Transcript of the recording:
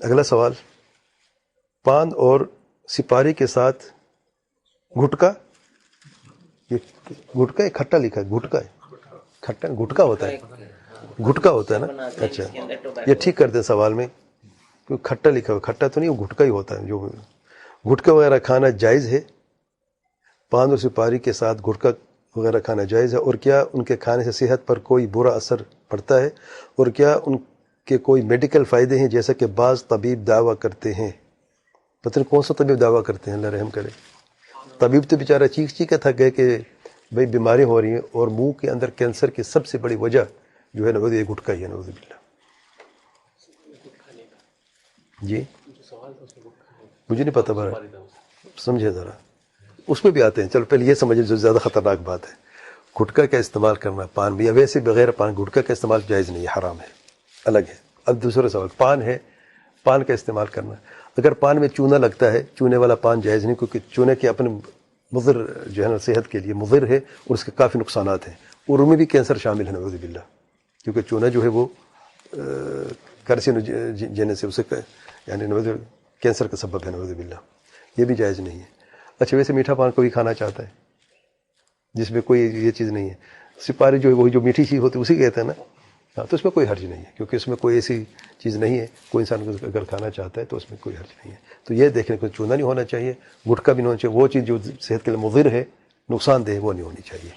اگلا سوال، پان اور سپاری کے ساتھ گٹکا، یہ گٹکا ہے کھٹا لکھا ہے، گٹکا ہے کھٹا، گٹکا ہوتا ہے، گٹکا ہوتا ہے نا؟ اچھا یہ ٹھیک کر دیں سوال میں، کیونکہ کھٹا لکھا ہوا، کھٹا تو نہیں، وہ گٹکا ہی ہوتا ہے۔ جو گٹکا وغیرہ کھانا جائز ہے، پان اور سپاری کے ساتھ گٹکا وغیرہ کھانا جائز ہے، اور کیا ان کے کھانے سے صحت پر کوئی برا اثر پڑتا ہے، اور کیا ان کے کوئی میڈیکل فائدے ہیں جیسا کہ بعض طبیب دعویٰ کرتے ہیں؟ پتہ نہیں کون سا طبیب دعویٰ کرتے ہیں، اللہ رحم کرے۔ طبیب تو بیچارہ چیخ چیخ کے تھک گئے کہ بھئی بیماری ہو رہی ہیں، اور منہ کے اندر کینسر کی سب سے بڑی وجہ جو ہے نا وہ یہ گٹکا ہی ہے، نعوذ باللہ۔ جی مجھے نہیں پتہ، برا سمجھے ذرا، اس میں بھی آتے ہیں۔ چلو پہلے یہ سمجھیں جو زیادہ خطرناک بات ہے، گٹکا کا استعمال کرنا پان بھی، یا ویسے بغیر پان گٹکا کا استعمال جائز نہیں ہے، حرام ہے، الگ ہے۔ اب دوسرا سوال، پان ہے، پان کا استعمال کرنا، اگر پان میں چونا لگتا ہے، چونے والا پان جائز نہیں، کیونکہ چونے کے اپنے مضر جو ہے نا صحت کے لیے مضر ہے، اور اس کے کافی نقصانات ہیں، اور ان میں بھی کینسر شامل ہے، نعوذ باللہ، کیونکہ چونا جو ہے وہ کرسینوجین سے اسے یعنی کینسر کا سبب ہے، نعوذ باللہ، یہ بھی جائز نہیں ہے۔ اچھا ویسے میٹھا پان کوئی کھانا چاہتا ہے جس میں کوئی یہ چیز نہیں ہے، سپاری جو ہے وہی جو میٹھی چیز ہوتی ہے اسی کہتے ہیں نا، ہاں، تو اس میں کوئی حرج نہیں ہے، کیونکہ اس میں کوئی ایسی چیز نہیں ہے، کوئی انسان اگر کھانا چاہتا ہے تو اس میں کوئی حرج نہیں ہے۔ تو یہ دیکھنے کو چونا نہیں ہونا چاہیے، گٹکا بھی نہیں ہونا چاہیے، وہ چیز جو صحت کے لیے مضر ہے، نقصان دہ، وہ نہیں ہونی چاہیے۔